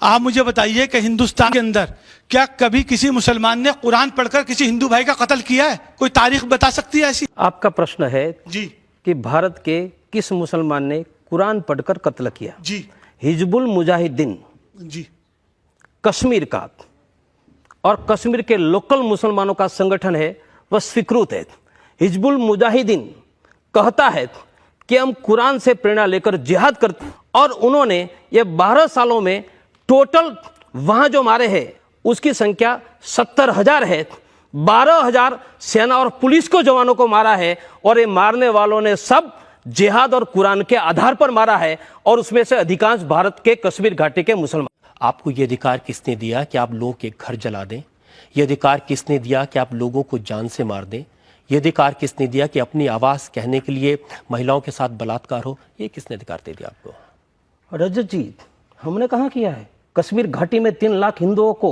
आप मुझे बताइए कि हिंदुस्तान के अंदर क्या कभी किसी मुसलमान ने कुरान पढ़कर किसी हिंदू भाई का कत्ल किया है? कोई तारीख बता सकती है ऐसी? आपका प्रश्न है जी कि भारत के किस मुसलमान ने कुरान पढ़कर कत्ल किया? जी हिजबुल मुजाहिदीन जी कश्मीर का और कश्मीर के लोकल मुसलमानों का संगठन है, वह स्वीकृत है। हिजबुल मुजाहिदीन कहता है कि हम कुरान से प्रेरणा लेकर जिहाद करते, और उन्होंने ये 12 सालों में टोटल वहां जो मारे हैं उसकी संख्या 70,000 है। 12,000 सेना और पुलिस को जवानों को मारा है, और ये मारने वालों ने सब जिहाद और कुरान के आधार पर मारा है, और उसमें से अधिकांश भारत के कश्मीर घाटी के मुसलमान। आपको ये अधिकार किसने दिया कि आप लोगों के घर जला दें? ये अधिकार किसने दिया कि आप लोगों को जान से मार दें? ये अधिकार किसने दिया कि अपनी आवाज़ कहने के लिए महिलाओं के साथ बलात्कार हो? ये किसने अधिकार दे दिया आपको? रजत जी, हमने कहाँ किया है? कश्मीर घाटी में 3 लाख हिंदुओं को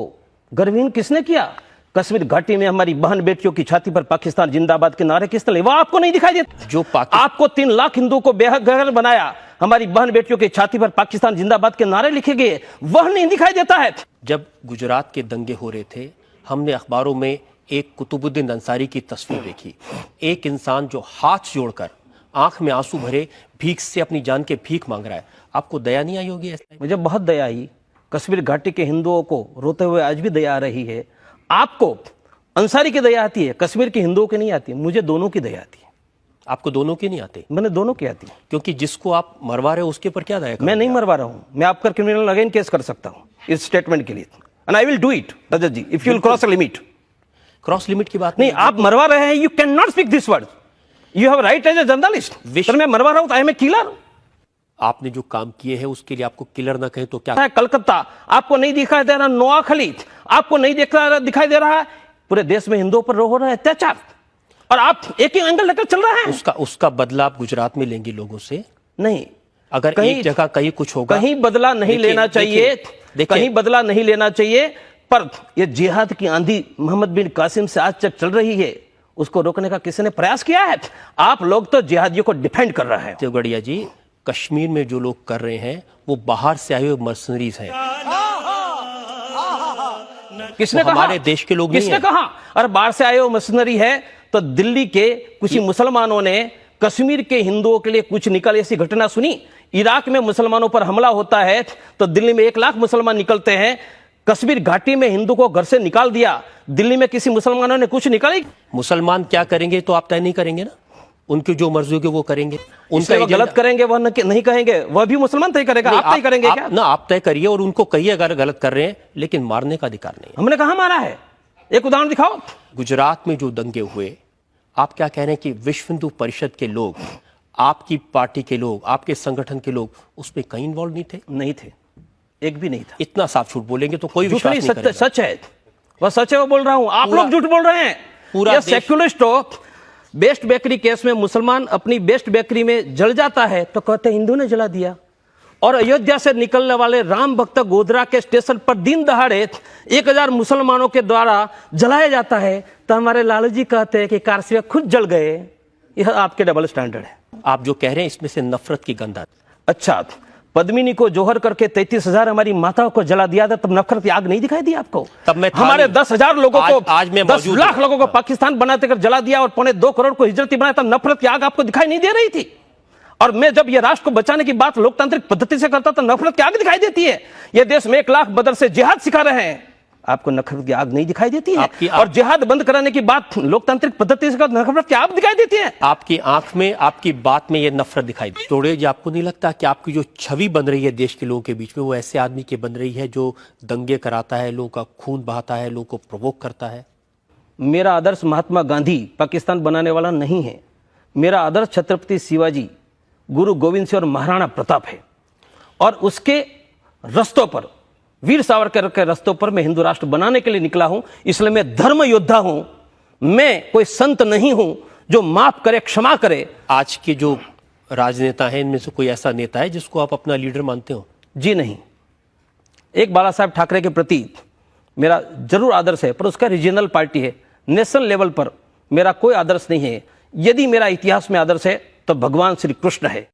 गर्वहीन किसने किया? कश्मीर घाटी में हमारी बहन बेटियों की छाती पर पाकिस्तान जिंदाबाद के नारे किसने? वो आपको नहीं दिखाई देता? जो आपको 3 लाख हिंदुओं को बेघर बनाया, हमारी बहन बेटियों की छाती पर पाकिस्तान जिंदाबाद के नारे लिखे गए, वह नहीं दिखाई देता है। जब गुजरात के दंगे हो रहे थे, हमने अखबारों में एक कुतुबुद्दीन अंसारी की तस्वीर देखी। एक इंसान जो हाथ जोड़कर आंख में आंसू भरे भीख से अपनी जान के भीख मांग रहा है। आपको दया नहीं आई होगी ऐसा? मुझे बहुत दया आई। कश्मीर घाटी के हिंदुओं को रोते हुए आज भी दया आ रही है। आपको अंसारी की दया आती है, कश्मीर के हिंदुओं की नहीं आती। मुझे दोनों की दया आती है। आपको दोनों की नहीं आती? मैंने दोनों की आती है। क्योंकि जिसको आप मरवा रहे हो उसके ऊपर क्या दया? मैं नहीं मरवा रहा हूं। मैं आपका क्रिमिनल अगेन केस कर सकता हूं इस स्टेटमेंट के लिए, and I will do it Rajat ji, if you will cross a limit. Cross limit की बात नहीं, आप मरवा रहे हैं। You can not speak this word. You have right as a journalist. Sir, मैं मरवा रहा हूं तो आई एम ए किलर। आपने जो काम किए हैं उसके लिए आपको किलर ना कहे तो क्या? कलकत्ता आपको नहीं दिखाई दे रहा? नोआखली आपको नहीं दिखाई दे रहा है? पूरे देश में हिंदुओं पर हो रहा है अत्याचार, और आप एक ही एंगल लेकर चल रहे हैं। उसका बदला आप गुजरात में लेंगे लोगों से? नहीं, अगर एक जगह कहीं कुछ होगा, कहीं बदला नहीं लेना चाहिए, कहीं बदला नहीं लेना चाहिए। पर यह जिहाद की आंधी मोहम्मद बिन कासिम से आज तक चल रही है, उसको रोकने का किसी ने प्रयास किया है? आप लोग तो जिहादियों को डिफेंड कर रहे हैं। देवगढ़िया जी, कश्मीर में जो लोग कर रहे हैं वो बाहर से आए हुए मर्सनरीज हैं। किसने कहा? हमारे देश के लोग नहीं हैं। किसने कहा? अरे बाहर से आए हुए मर्सनरी है तो दिल्ली के कुछ मुसलमानों ने कश्मीर के हिंदुओं के लिए कुछ निकल ऐसी घटना सुनी? इराक में मुसलमानों पर हमला होता है तो दिल्ली में 1 लाख मुसलमान निकलते हैं। कश्मीर घाटी में हिंदू को घर से निकाल दिया, दिल्ली में किसी मुसलमानों ने कुछ निकाली? मुसलमान क्या करेंगे तो आप तय नहीं करेंगे ना? उनकी जो मर्जी होगी वो करेंगे। उनका वो गलत करेंगे वह नहीं कहेंगे, वह भी मुसलमान तय करेगा। आप तय करेंगे क्या? ना, आप तय करिए और उनको कहिए अगर गलत कर रहे हैं, लेकिन मारने का अधिकार नहीं। हमने कहा मारा है? एक उदाहरण दिखाओ। गुजरात में जो दंगे हुए, आप क्या कह रहे हैं कि विश्व हिंदू परिषद के लोग, आपकी पार्टी के लोग, आपके संगठन के लोग उसमें कहीं इन्वॉल्व नहीं थे? नहीं थे, एक भी नहीं था। इतना साफ झूठ बोलेंगे तो कोई विश्वास नहीं करेगा। सच है, वह सच है, वो बोल रहा हूं। आप लोग झूठ बोल रहे हैं। पूरा सेक्युलरिस्ट हो। बेस्ट बेकरी केस में मुसलमान अपनी बेस्ट बेकरी में जल जाता है तो कहते हिंदू ने जला दिया, और अयोध्या से निकलने वाले राम भक्त गोधरा के स्टेशन पर दिन दहाड़े 1000 मुसलमानों के द्वारा जलाया जाता है तो हमारे लालू जी कहते हैं कि कारसिया खुद जल गए। यह आपके डबल स्टैंडर्ड है। आप जो कह रहे हैं इसमें से नफरत की गंध आती। अच्छा, पद्मिनी को जोहर करके 33,000 हमारी माताओं को जला दिया था, तब नफरत की आग नहीं दिखाई दी आपको? तब मैं हमारे 10,000 लोगों को, आज मैं 10 लाख लोगों को पाकिस्तान बनाते कर जला दिया और 2.25 करोड़ को हिजरती बनाया, तब नफरत की आग आपको दिखाई नहीं दे रही थी? और मैं जब ये राष्ट्र को बचाने की बात लोकतांत्रिक पद्धति से करता तो नफरत की आग दिखाई देती है। ये देश में 1 लाख मदरसे जिहाद सिखा रहे हैं, आपको नफरत की आग नहीं दिखाई देती है? और जिहाद बंद कराने की बात लोकतांत्रिक पद्धति से नफरत की आग दिखाई देती है? आपकी आंख में, आपकी बात में ये नफरत दिखाई देती है। तोड़े जी, आपको नहीं लगता कि आपकी जो छवि बन रही है देश के लोगों के बीच में, वो ऐसे आदमी की बन रही है जो दंगे कराता है, लोगों का खून बहाता है, लोगों को प्रोवोक करता है? मेरा आदर्श महात्मा गांधी पाकिस्तान बनाने वाला नहीं है। मेरा आदर्श छत्रपति शिवाजी, गुरु गोविंद सिंह और महाराणा प्रताप है, और उसके रस्तों पर, वीर सावरकर के रस्तों पर मैं हिंदू राष्ट्र बनाने के लिए निकला हूं। इसलिए मैं धर्म योद्धा हूं, मैं कोई संत नहीं हूं जो माफ करे, क्षमा करे। आज के जो राजनेता हैं इनमें से कोई ऐसा नेता है जिसको आप अपना लीडर मानते हो? जी नहीं। एक बाला साहब ठाकरे के प्रति मेरा जरूर आदर्श है, पर उसका रीजनल पार्टी है। नेशनल लेवल पर मेरा कोई आदर्श नहीं है। यदि मेरा इतिहास में आदर्श है तो भगवान श्री कृष्ण है।